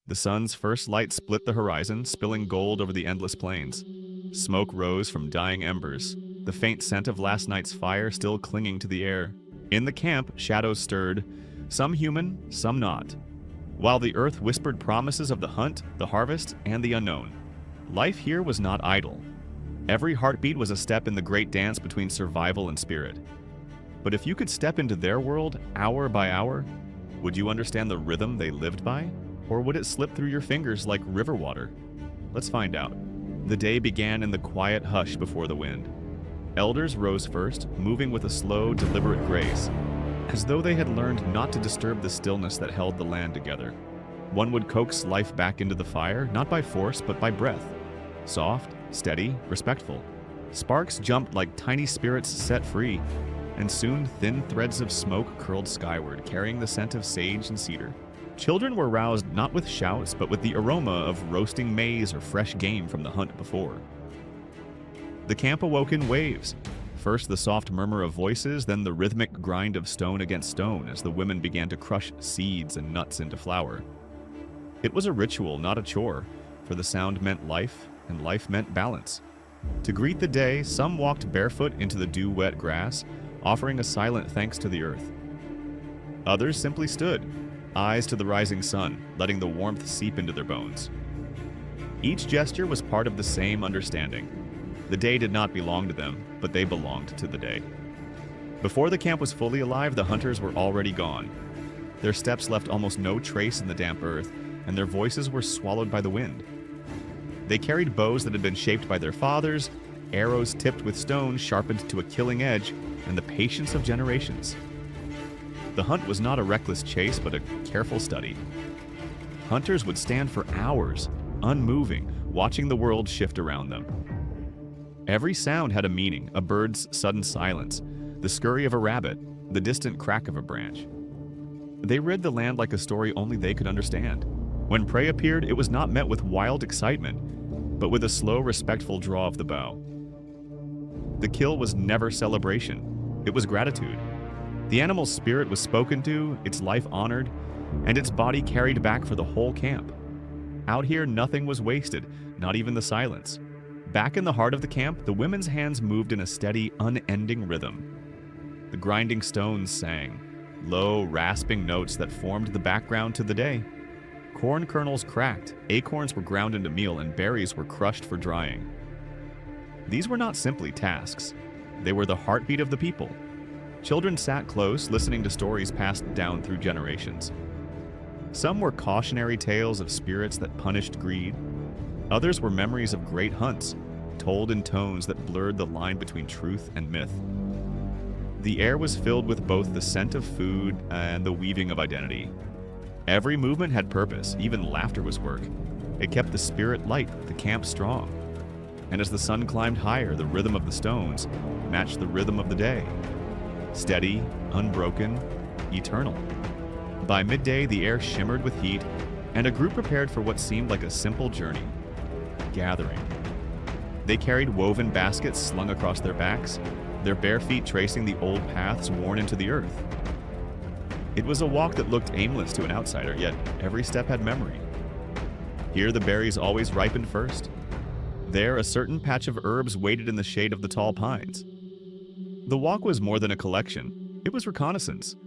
The sun's first light split the horizon, spilling gold over the endless plains. Smoke rose from dying embers, the faint scent of last night's fire still clinging to the air. In the camp, shadows stirred, some human, some not, while the earth whispered promises of the hunt, the harvest, and the unknown. Life here was not idle. Every heartbeat was a step in the great dance between survival and spirit. But if you could step into their world, hour by hour, would you understand the rhythm they lived by? Or would it slip through your fingers like river water? Let's find out. The day began in the quiet hush before the wind. Elders rose first, moving with a slow, deliberate grace, as though they had learned not to disturb the stillness that held the land together. One would coax life back into the fire, not by force, but by breath. Soft, steady, respectful. Sparks jumped like tiny spirits set free, and soon thin threads of smoke curled skyward, carrying the scent of sage and cedar. Children were roused not with shouts, but with the aroma of roasting maize or fresh game from the hunt before. The camp awoke in waves. First the soft murmur of voices, then the rhythmic grind of stone against stone as the women began to crush seeds and nuts into flour. It was a ritual, not a chore, for the sound meant life, and life meant balance. To greet the day, some walked barefoot into the dew-wet grass, offering a silent thanks to the earth. Others simply stood, eyes to the rising sun, letting the warmth seep into their bones. Each gesture was part of the same understanding. The day did not belong to them, but they belonged to the day. Before the camp was fully alive, the hunters were already gone. Their steps left almost no trace in the damp earth, and their voices were swallowed by the wind. They carried bows that had been shaped by their fathers, arrows tipped with stones sharpened to a killing edge, and the patience of generations. The hunt was not a reckless chase, but a careful study. Hunters would stand for hours, unmoving, watching the world shift around them. Every sound had a meaning, a bird's sudden silence, the scurry of a rabbit, the distant crack of a branch. They read the land like a story only they could understand. When prey appeared, it was not met with wild excitement, but with a slow, respectful draw of the bow. The kill was never celebration, it was gratitude. The animal's spirit was spoken to, its life honored, and its body carried back for the whole camp. Out here, nothing was wasted, not even the silence. Back in the heart of the camp, the women's hands moved in a steady, unending rhythm. The grinding stones sang, low, rasping notes that formed the background to the day. Corn kernels cracked, acorns were ground into meal, and berries were crushed for drying. These were not simply tasks. They were the heartbeat of the people. Children sat close, listening to stories passed down through generations. Some were cautionary tales of spirits that punished greed. Others were memories of great hunts, told in tones that blurred the line between truth and myth. The air was filled with both the scent of food and the weaving of identity. Every movement had purpose, even laughter was work. It kept the spirit light, the camp strong. And as the sun climbed higher, the rhythm of the stones matched the rhythm of the day. Steady, unbroken, eternal. By midday, the air shimmered with heat, and a group prepared for what seemed like a simple journey. Gathering. They carried woven baskets slung across their backs, their bare feet tracing the old paths worn into the earth. It was a walk that looked aimless to an outsider, yet every step had memory. Here the berries always ripened first. There a certain patch of herbs waited in the shade of the tall pines. The walk was more than a collection. It was reconnaissance.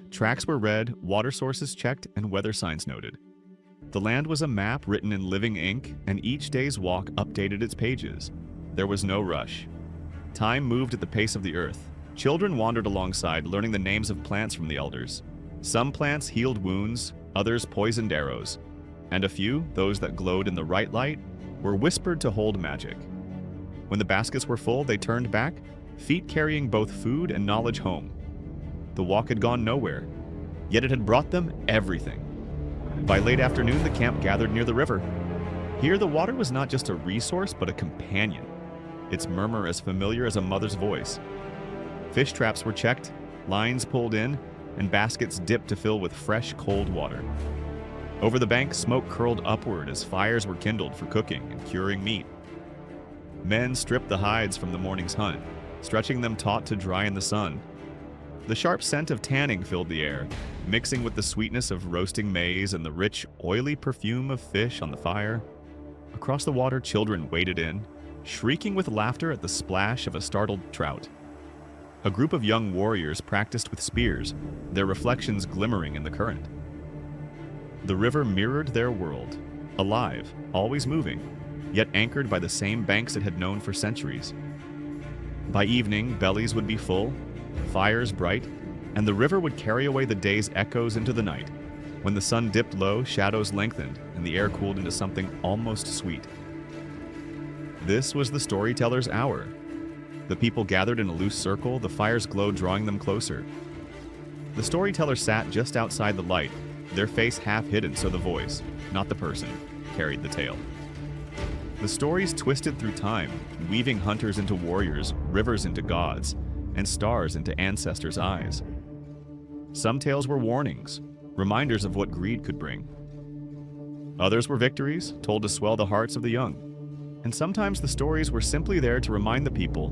Tracks were read, water sources checked, and weather signs noted. The land was a map written in living ink, and each day's walk updated its pages. There was no rush. Time moved at the pace of the earth. Children wandered alongside, learning the names of plants from the elders. Some plants healed wounds, others poisoned arrows, and a few, those that glowed in the right light, were whispered to hold magic. When the baskets were full, they turned back, feet carrying both food and knowledge home. The walk had gone nowhere, yet it had brought them everything. By late afternoon, the camp gathered near the river. Here, the water was not just a resource, but a companion, its murmur as familiar as a mother's voice. Fish traps were checked, lines pulled in, and baskets dipped to fill with fresh, cold water. Over the bank, smoke curled upward as fires were kindled for cooking and curing meat. Men stripped the hides from the morning's hunt, stretching them taut to dry in the sun. The sharp scent of tanning filled the air, mixing with the sweetness of roasting maize and the rich, oily perfume of fish on the fire. Across the water, children waded in, shrieking with laughter at the splash of a startled trout. A group of young warriors practiced with spears, their reflections glimmering in the current. The river mirrored their world, alive, always moving, yet anchored by the same banks it had known for centuries. By evening, bellies would be full, fires bright, and the river would carry away the day's echoes into the night. When the sun dipped low, shadows lengthened, and the air cooled into something almost sweet. This was the storyteller's hour. The people gathered in a loose circle, the fire's glow drawing them closer. The storyteller sat just outside the light, their face half hidden so the voice, not the person, carried the tale. The stories twisted through time, weaving hunters into warriors, rivers into gods, and stars into ancestors' eyes. Some tales were warnings, reminders of what greed could bring. Others were victories, told to swell the hearts of the young. And sometimes the stories were simply there to remind the people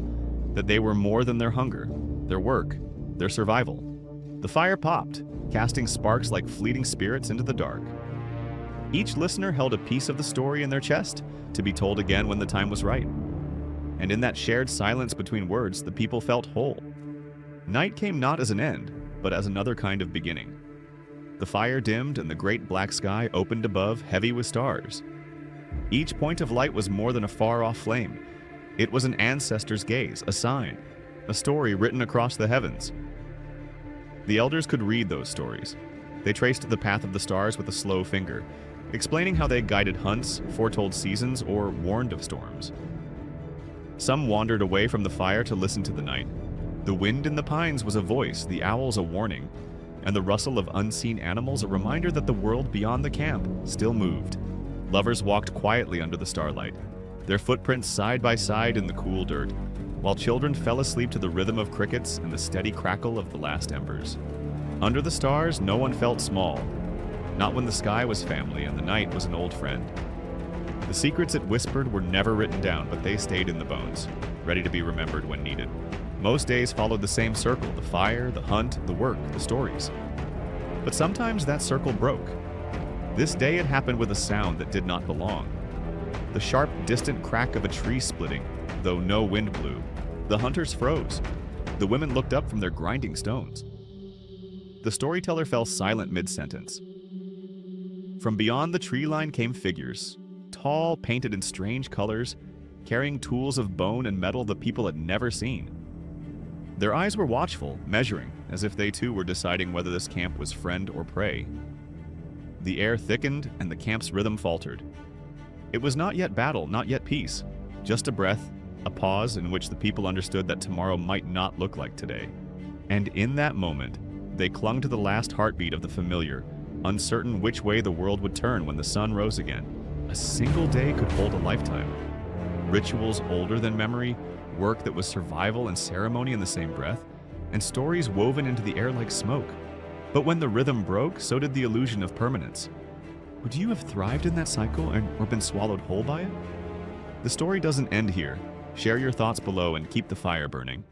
that they were more than their hunger, their work, their survival. The fire popped, casting sparks like fleeting spirits into the dark. Each listener held a piece of the story in their chest to be told again when the time was right. And in that shared silence between words, the people felt whole. Night came not as an end, but as another kind of beginning. The fire dimmed and the great black sky opened above, heavy with stars. Each point of light was more than a far-off flame. It was an ancestor's gaze, a sign, a story written across the heavens. The elders could read those stories. They traced the path of the stars with a slow finger, explaining how they guided hunts, foretold seasons, or warned of storms. Some wandered away from the fire to listen to the night. The wind in the pines was a voice, the owls a warning, and the rustle of unseen animals a reminder that the world beyond the camp still moved. Lovers walked quietly under the starlight, their footprints side by side in the cool dirt, while children fell asleep to the rhythm of crickets and the steady crackle of the last embers. Under the stars, no one felt small, not when the sky was family and the night was an old friend. The secrets it whispered were never written down, but they stayed in the bones, ready to be remembered when needed. Most days followed the same circle, the fire, the hunt, the work, the stories. But sometimes that circle broke. This day it happened with a sound that did not belong. The sharp, distant crack of a tree splitting, though no wind blew. The hunters froze. The women looked up from their grinding stones. The storyteller fell silent mid-sentence. From beyond the tree line came figures, tall, painted in strange colors, carrying tools of bone and metal the people had never seen. Their eyes were watchful, measuring, as if they too were deciding whether this camp was friend or prey. The air thickened and the camp's rhythm faltered. It was not yet battle, not yet peace, just a breath, a pause in which the people understood that tomorrow might not look like today. And in that moment, they clung to the last heartbeat of the familiar, uncertain which way the world would turn when the sun rose again. A single day could hold a lifetime. Rituals older than memory, work that was survival and ceremony in the same breath, and stories woven into the air like smoke. But when the rhythm broke, so did the illusion of permanence. Would you have thrived in that cycle or been swallowed whole by it? The story doesn't end here. Share your thoughts below and keep the fire burning.